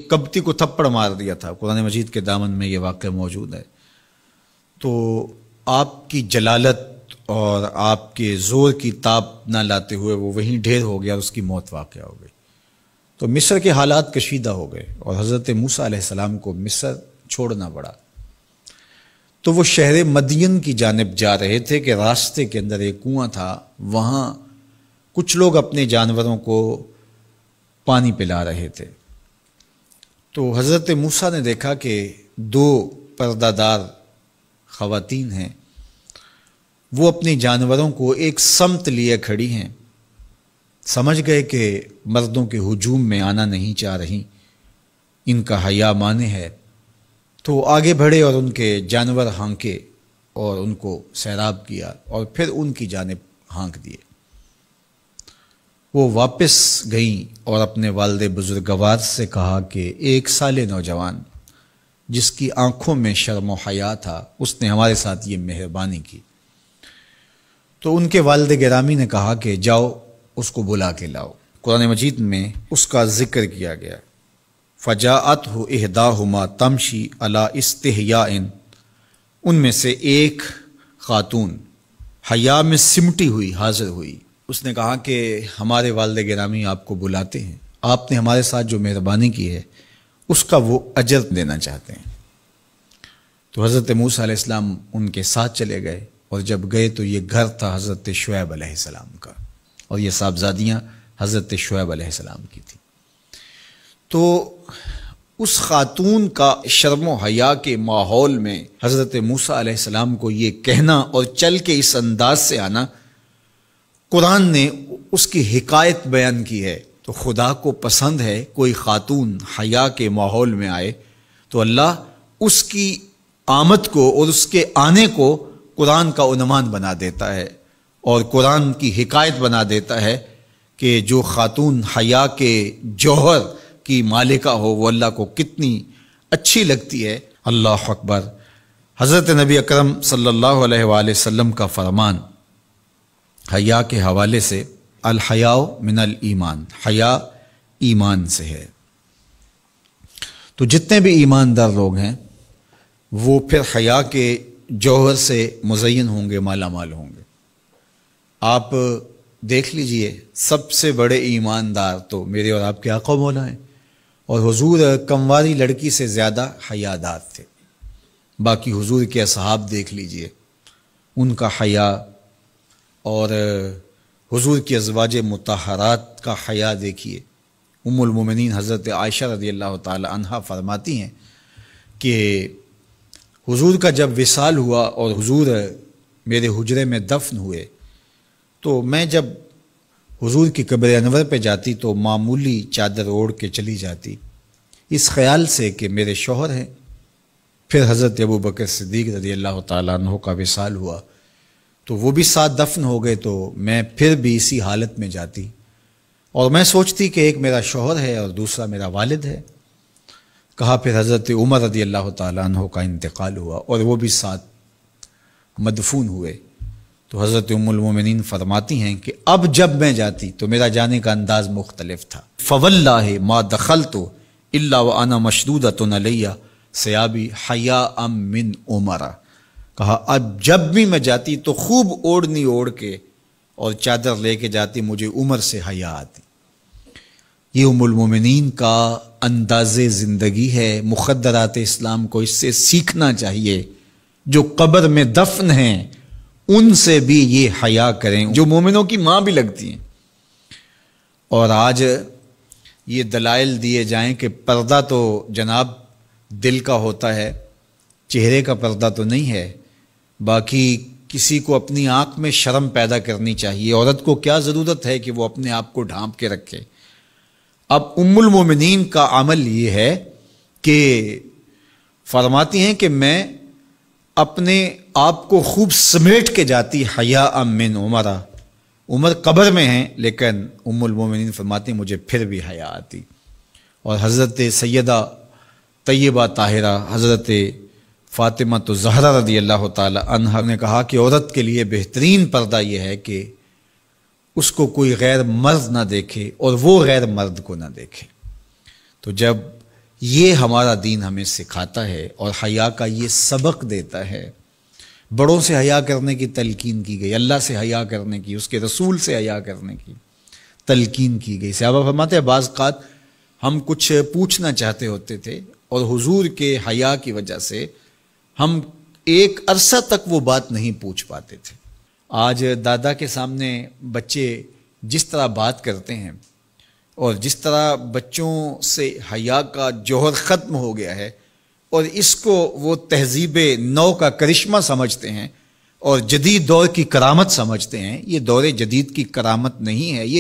کبتی کو تھپڑ مار دیا تھا، قرآن مجید کے دامن میں یہ واقعہ موجود ہے۔ تو آپ کی جلالت اور آپ کے زور کی تاب نہ لاتے ہوئے وہ وہیں ڈھیر ہو گیا اور اس کی موت واقع ہو گئی۔ تو مصر کے حالات کشیدہ ہو گئے اور حضرت موسیٰ علیہ السلام کو مصر چھوڑنا پڑا۔ تو وہ شہر مدین کی جانب جا رہے تھے کہ راستے کے اندر ایک کنواں تھا، وہاں کچھ لوگ اپنے جانوروں کو پانی پلا رہے تھے۔ تو حضرت موسیٰ نے دیکھا کہ دو پردہ دار خواتین ہیں، وہ اپنے جانوروں کو ایک سمت لیے کھڑی ہیں، سمجھ گئے کہ مردوں کے ہجوم میں آنا نہیں چاہ رہی، ان کا حیا مانے ہے۔ تو آگے بڑھے اور ان کے جانور ہانکے اور ان کو سیراب کیا اور پھر ان کی جانب ہانک دیے۔ وہ واپس گئیں اور اپنے والد بزرگوار سے کہا کہ ایک سال نوجوان جس کی آنکھوں میں شرم و حیا تھا، اس نے ہمارے ساتھ یہ مہربانی کی۔ تو ان کے والد گرامی نے کہا کہ جاؤ اس کو بلا کے لاؤ۔ قرآن مجید میں اس کا ذکر کیا گیا، فَجَاءَتْهُ إِحْدَاهُمَا تَمْشِي عَلَىٰ اسْتِحْيَاءٍ، ان میں سے ایک خاتون حیا میں سمٹی ہوئی حاضر ہوئی۔ اس نے کہا کہ ہمارے والد گرامی آپ کو بلاتے ہیں، آپ نے ہمارے ساتھ جو مہربانی کی ہے اس کا وہ اجر دینا چاہتے ہیں۔ تو حضرت موسیٰ علیہ السلام ان کے ساتھ چلے گئے، اور جب گئے تو یہ گھر تھا حضرت شعیب علیہ السلام کا، اور یہ صاحبزادیاں حضرت شعیب علیہ السلام کی تھیں۔ تو اس خاتون کا شرم و حیا کے ماحول میں حضرت موسیٰ علیہ السلام کو یہ کہنا اور چل کے اس انداز سے آنا، قرآن نے اس کی حکایت بیان کی ہے۔ تو خدا کو پسند ہے کوئی خاتون حیا کے ماحول میں آئے تو اللہ اس کی آمد کو اور اس کے آنے کو قرآن کا عنوان بنا دیتا ہے اور قرآن کی حکایت بنا دیتا ہے کہ جو خاتون حیا کے جوہر کی مالکہ ہو وہ اللہ کو کتنی اچھی لگتی ہے۔ اللہ اکبر۔ حضرت نبی اکرم صلی اللہ علیہ وآلہ وسلم کا فرمان حیا کے حوالے سے، الحیاء من الایمان، حیا ایمان سے ہے۔ تو جتنے بھی ایماندار لوگ ہیں وہ پھر حیا کے جوہر سے مزین ہوں گے، مالا مال ہوں گے۔ آپ دیکھ لیجئے سب سے بڑے ایماندار تو میرے اور آپ کے آقا مولا ہیں، اور حضور کمواری لڑکی سے زیادہ حیادار تھے۔ باقی حضور کے اصحاب دیکھ لیجئے، ان کا حیا، اور حضور کی ازواج مطہرات کا حیا دیکھیے۔ ام المومنین حضرت عائشہ رضی اللہ تعالی عنہا فرماتی ہیں کہ حضور کا جب وصال ہوا اور حضور میرے حجرے میں دفن ہوئے تو میں جب حضور کی قبر انور پہ جاتی تو معمولی چادر اوڑھ کے چلی جاتی، اس خیال سے کہ میرے شوہر ہیں۔ پھر حضرت ابوبکر صدیق رضی اللہ تعالیٰ عنہ کا وصال ہوا تو وہ بھی ساتھ دفن ہو گئے، تو میں پھر بھی اسی حالت میں جاتی اور میں سوچتی کہ ایک میرا شوہر ہے اور دوسرا میرا والد ہے۔ کہا پھر حضرت عمر رضی اللہ تعالیٰ عنہ کا انتقال ہوا اور وہ بھی ساتھ مدفون ہوئے۔ تو حضرت ام المومنین فرماتی ہیں کہ اب جب میں جاتی تو میرا جانے کا انداز مختلف تھا۔ فواللہ ما دخلت الا وانا مشدودۃ علی ثیابی حیاء من عمر، کہا اب جب بھی میں جاتی تو خوب اوڑھنی اوڑھ کے اور چادر لے کے جاتی، مجھے عمر سے حیا آتی۔ یہ ام المومنین کا انداز زندگی ہے۔ مخدرات اسلام کو اس سے سیکھنا چاہیے۔ جو قبر میں دفن ہیں ان سے بھی یہ حیا کریں، جو مومنوں کی ماں بھی لگتی ہیں۔ اور آج یہ دلائل دیے جائیں کہ پردہ تو جناب دل کا ہوتا ہے، چہرے کا پردہ تو نہیں ہے۔ باقی کسی کو اپنی آنکھ میں شرم پیدا کرنی چاہیے۔ عورت کو کیا ضرورت ہے کہ وہ اپنے آپ کو ڈھانپ کے رکھے؟ اب ام المومنین کا عمل یہ ہے کہ فرماتی ہیں کہ میں اپنے آپ کو خوب سمیٹ کے جاتی حیاء من عمر۔ عمر قبر میں ہیں لیکن ام المومنین فرماتی ہیں مجھے پھر بھی حیا آتی۔ اور حضرت سیدہ طیبہ طاہرہ حضرت فاطمہ تو زہرا رضی اللہ تعالی عنہا نے کہا کہ عورت کے لیے بہترین پردہ یہ ہے کہ اس کو کوئی غیر مرد نہ دیکھے اور وہ غیر مرد کو نہ دیکھے۔ تو جب یہ ہمارا دین ہمیں سکھاتا ہے اور حیا کا یہ سبق دیتا ہے۔ بڑوں سے حیا کرنے کی تلقین کی گئی، اللہ سے حیا کرنے کی، اس کے رسول سے حیا کرنے کی تلقین کی گئی۔ صحابہ فرماتے ہیں بعض اوقات ہم کچھ پوچھنا چاہتے ہوتے تھے اور حضور کے حیا کی وجہ سے ہم ایک عرصہ تک وہ بات نہیں پوچھ پاتے تھے۔ آج دادا کے سامنے بچے جس طرح بات کرتے ہیں اور جس طرح بچوں سے حیا کا جوہر ختم ہو گیا ہے اور اس کو وہ تہذیب نو کا کرشمہ سمجھتے ہیں اور جدید دور کی کرامت سمجھتے ہیں، یہ دور جدید کی کرامت نہیں ہے، یہ